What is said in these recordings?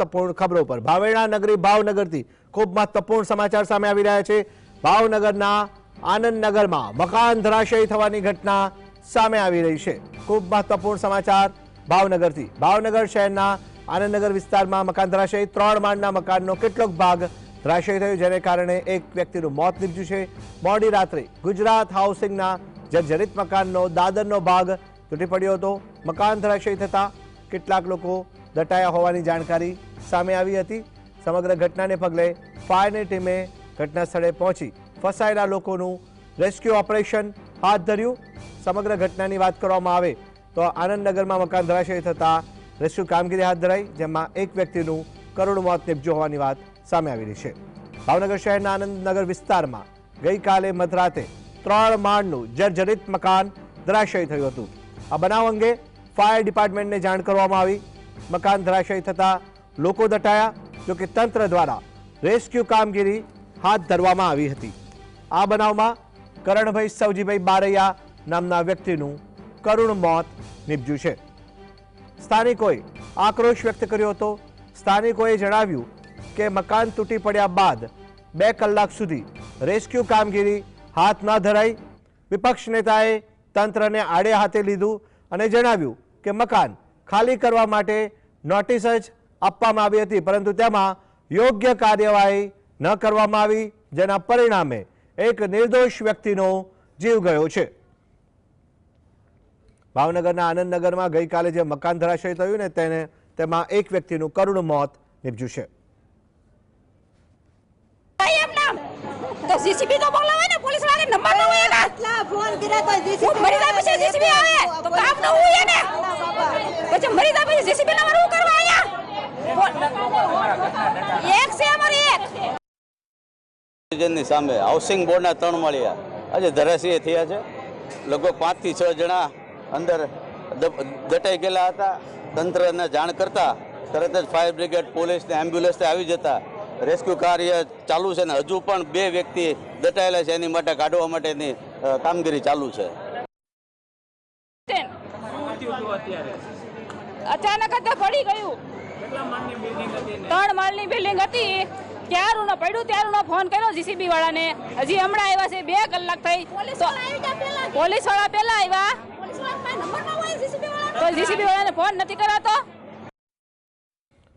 મહત્વપૂર્ણ ખબરો પર ભાવેણા નગરી ભાવનગરથી ખૂબ મહત્વપૂર્ણ સમાચાર સામે આવી રહ્યા છે। ભાવનગરના આનંદનગરમાં મકાન ધરાશયી થવાની ઘટના સામે આવી રહી છે। ખૂબ મહત્વપૂર્ણ સમાચાર ભાવનગરથી। ભાવનગર શહેરના આનંદનગર વિસ્તારમાં મકાન ધરાશયી 3 માળના મકાનનો કેટલોક ભાગ ધરાશયી થયો, જેને કારણે એક વ્યક્તિનું મોત નીપજ્યું છે। મોડી રાત્રે ગુજરાત હાઉસિંગના જર્જરિત મકાનનો દાદરનો ભાગ તૂટી પડ્યો હતો। મકાન ધરાશયી થતા કેટલાક લોકો દટાયા હોવાની જાણકારી સામે આવી હતી। સમગ્ર ઘટનાને પગલે ફાયરની ટીમે ઘટના સ્થળે પહોંચી ફસાયેલા લોકોનું રેસ્ક્યુ ઓપરેશન હાથ ધર્યું। સમગ્ર ઘટનાની વાત કરવામાં આવે તો આનંદનગરમાં મકાન ધરાશયી થતા રેસ્ક્યુ કામગીરી હાથ ધરાઈ, જેમાં એક વ્યક્તિનું કરુણ મોત નીપજ્યું હોવાની વાત સામે આવી રહી છે। ભાવનગર શહેરના આનંદનગર વિસ્તારમાં ગઈકાલે મધરાતે 3 માળનું જર્જરિત મકાન ધરાશયી થયું હતું। આ બનાવ અંગે ફાયર ડિપાર્ટમેન્ટને જાણ કરવામાં આવી। મકાન ધરાશયી થતા લોકો દટાયા, જોકે તંત્ર દ્વારા રેસ્ક્યુ કામગીરી હાથ ધરવામાં આવી હતી। આ બનાવમાં કરણભાઈ સવજીભાઈ બારૈયા નામના વ્યક્તિનું કરુણ મોત નીપજ્યું છે। સ્થાનિકોએ આક્રોશ વ્યક્ત કર્યો હતો। સ્થાનિકોએ જણાવ્યું કે મકાન તૂટી પડ્યા બાદ 2 કલાક સુધી રેસ્ક્યુ કામગીરી હાથ ન ધરાઈ। વિપક્ષ નેતાએ તંત્રને આડે હાથે લીધું અને જણાવ્યું કે મકાન ખાલી કરવા માટે નોટિસ જ આપવામાં આવી હતી, પરંતુ તેમાં યોગ્ય કાર્યવાહી ન કરવામાં આવી, જેના પરિણામે એક નિર્દોષ વ્યક્તિનો જીવ ગયો છે। ભાવનગરના આનંદનગરમાં ગઈકાલે જે મકાન ધરાશયી થયું ને તેમાં એક વ્યક્તિનું કરુણ મોત નીપજ્યું છે। तो जीसीबी तो बोलावे ने पुलिस वाले नंबर न होएगा એટલા ફોન કર્યા તો જીસીબી મરી જાય પછી જીસીબી આવે તો કામ ન હોય ને પછી મરી જાય પછી જીસીબી નંબર હું કરવા આયા એક છે અમારે એક જેની સામે હાઉસિંગ બોર્ડના 3 માળિયા આજે ધરાશયી થયા છે। લગભગ 5 થી 6 જણા અંદર દટાઈ ગયેલા હતા। તંત્રને જાણ કરતા તરત જ ફાયર બ્રિગેડ, પોલીસ ને એમ્બ્યુલન્સ આવી જતા રેસ્ક્યુ કાર્ય ચાલુ છે ને હજુ પણ 2 વ્યક્તિ દટાયેલા છે, એની માટે કાઢવા માટેની કામગીરી ચાલુ છે। અચાનક જ પડી ગયું। 3 માળની બિલ્ડિંગ હતી। ત્યારનો પડ્યું ત્યારનો ફોન કર્યો જીસીબી વાળાને, હજી હમણાં આવ્યા છે 2 કલાક થઈ। પોલીસ વાળા પહેલા આવ્યા તો જીસીબી વાળાને ફોન નથી કરાતો।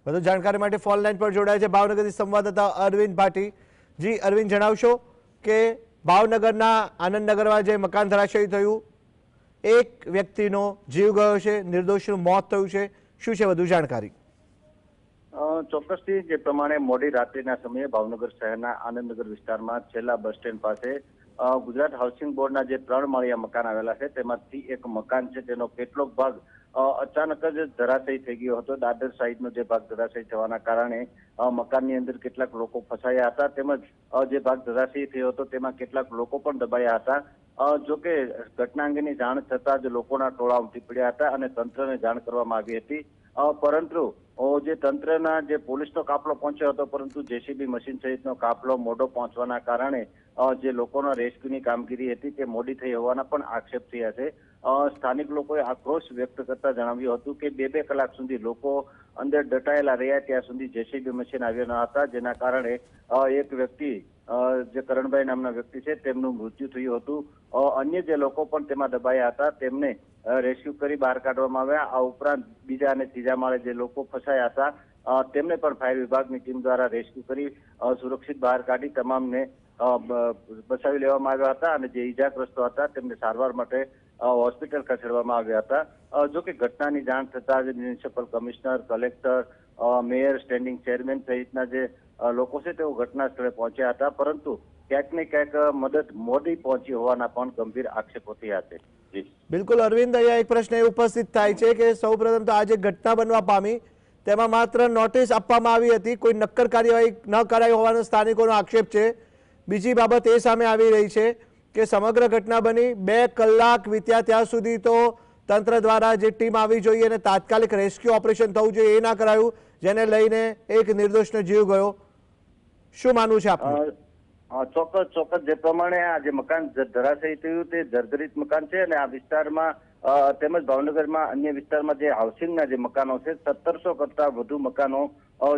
વધુ જાણકારી માટે ફોન લાઈન પર જોડાય છે ભાવનગરથી સંવાદદાતા અરવિંદ ભાટી। જી અરવિંદ, જણાવશો કે ભાવનગરના આનંદનગરમાં જે મકાન ધરાશયી થયું, એક વ્યક્તિનો જીવ ગયો છે, નિર્દોષનું મોત થયું છે, શું છે વધુ જાણકારી? ચોક્કસથી જે પ્રમાણે મોડી રાત્રિના સમયે ભાવનગર શહેરના આનંદનગર વિસ્તારમાં છેલ્લા બસ સ્ટેન્ડ પાસે ગુજરાત હાઉસિંગ બોર્ડના જે 3 માળિયા મકાન આવેલા છે તેમાંથી એક મકાન છે તેનો કેટલોક ભાગ અચાનક જ ધરાશયી થઈ ગયો હતો। દાદર સાઈડનો જે ભાગ ધરાશયી થવાના કારણે મકાનની અંદર કેટલાક લોકો ફસાયા હતા, તેમજ જે ભાગ ધરાશયી થયો હતો તેમાં કેટલાક લોકો પણ દબાયા હતા। જોકે ઘટના અંગેની જાણ થતાં જ લોકોના ટોળા ઉમટી પડ્યા હતા અને તંત્રને જાણ કરવામાં આવી હતી, પરંતુ જે તંત્રના જે પોલીસનો કાફલો પહોંચ્યો હતો, પરંતુ જેસીબી મશીન સહિતનો કાફલો મોડો પહોંચવાના કારણે જે લોકોના રેસ્ક્યુની કામગીરી હતી તે મોડી થઈ હોવાના પણ આક્ષેપ થયા છે। સ્થાનિક લોકોએ આક્રોશ વ્યક્ત કરતા જણાવ્યું હતું કે 2 કલાક સુધી લોકો અંદર દટાયેલા રહ્યા ત્યાં સુધી જેસીબી મશીન આવ્યા ન હતા, જેના કારણે એક વ્યક્તિ જે કરણભાઈ નામના વ્યક્તિ છે તેમનું મૃત્યુ થયું હતું। અન્ય જે લોકો પણ તેમાં દબાયા હતા તેમને રેસ્ક્યુ કરી બહાર કાઢવામાં આવ્યા। આ ઉપરાંત બીજા અને ત્રીજા માળે જે લોકો ફસાયા હતા તેમને પણ ફાયર વિભાગની ટીમ દ્વારા રેસ્ક્યુ કરી સુરક્ષિત બહાર કાઢી તમામને બચાવી લેવામાં આવ્યા હતા અને જે ઈજાગ્રસ્તો હતા તેમને સારવાર માટે હોસ્પિટલ ખસેડવામાં આવ્યા હતા। જોકે ઘટનાની જાણ થતાં જ municipal commissioner, collector, mayor, standing chairman સહિતના જે લોકો છે તેઓ ઘટના સ્થળે પહોંચ્યા હતા, પરંતુ ક્યાંક ને ક્યાંક મદદ મોડી પહોંચી હોવાના પણ ગંભીર આક્ષેપો થયા છે। બિલકુલ અરવિંદ, અહીંયા એક પ્રશ્ન એ ઉપસ્થિત થાય છે કે સૌપ્રથમ તો આ જે ઘટના બનવા પામી તેમાં માત્ર નોટિસ આપવામાં આવી હતી, કોઈ નક્કર કાર્યવાહી ન કરાઈ હોવાનો સ્થાનિકોનો આક્ષેપ છે। બીજી બાબત એ સામે આવી રહી છે કે સમગ્ર ઘટના બની 2 કલાક વીત્યા ત્યાં સુધી તો તંત્ર દ્વારા જે ટીમ આવી જોઈએ અને તાત્કાલિક રેસ્ક્યુ ઓપરેશન થવું જોઈએ એ ના કરાયું, જેને લઈને એક નિર્દોષનો જીવ ગયો। શું માનવું છે આપનું? ચોક્કસ જે પ્રમાણે આ જે મકાન ધરાશયી થયું તે જર્જરિત મકાન છે અને આ વિસ્તારમાં તેમજ ભાવનગરમાં અન્ય વિસ્તારમાં જે હાઉસિંગના જે મકાનો છે 1700 કરતા વધુ મકાનો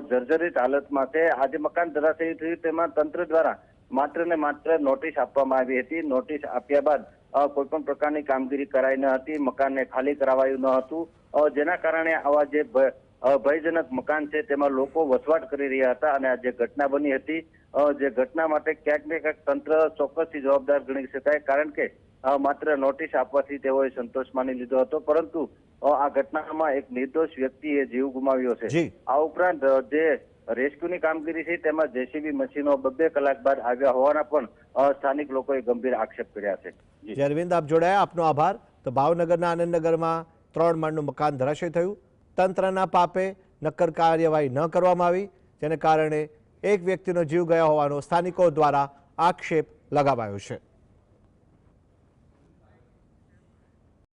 જર્જરિત હાલતમાં છે. આ જે મકાન ધરાશયી થયું તેમાં તંત્ર દ્વારા માત્ર ને માત્ર નોટિસ આપવામાં આવી હતી. નોટિસ આપ્યા બાદ કોઈ પણ પ્રકારની કામગીરી કરાઈ ન હતી, મકાનને ખાલી કરાવાયું ન હતું, જેના કારણે આવા જે ભયજનક મકાન છે તેમાં લોકો વસવાટ કરી રહ્યા હતા. અને આ જે ઘટના બની હતી, જે ઘટના માટે ક્યાંક ને ક્યાંક તંત્ર ચોક્કસથી જવાબદાર ગણી શકાય, કારણ કે માત્ર નોટિસ આપવાથી તેઓએ સંતોષ માની લીધો હતો, પરંતુ આ ઘટનામાં એક નિર્દોષ વ્યક્તિએ જીવ ગુમાવ્યો છે. આ ઉપરાંત જે રેસ્ક્યુની કામગીરી છે તેમાં જેસીબી મશીનો 2 કલાક બાદ આવ્યા હોવાના પણ સ્થાનિક લોકોએ ગંભીર આક્ષેપ કર્યા છે. અરવિંદ, આપ જોડાયા, આપનો આભાર. તો ભાવનગરના આનંદનગરમાં 3 માળનું મકાન ધરાશયી થયું. તંત્રના પાપે નક્કર કાર્યવાહી ન કરવામાં આવી, જેને કારણે એક વ્યક્તિનો જીવ ગયા હોવાનો સ્થાનિકો દ્વારા આક્ષેપ લગાવાયો છે.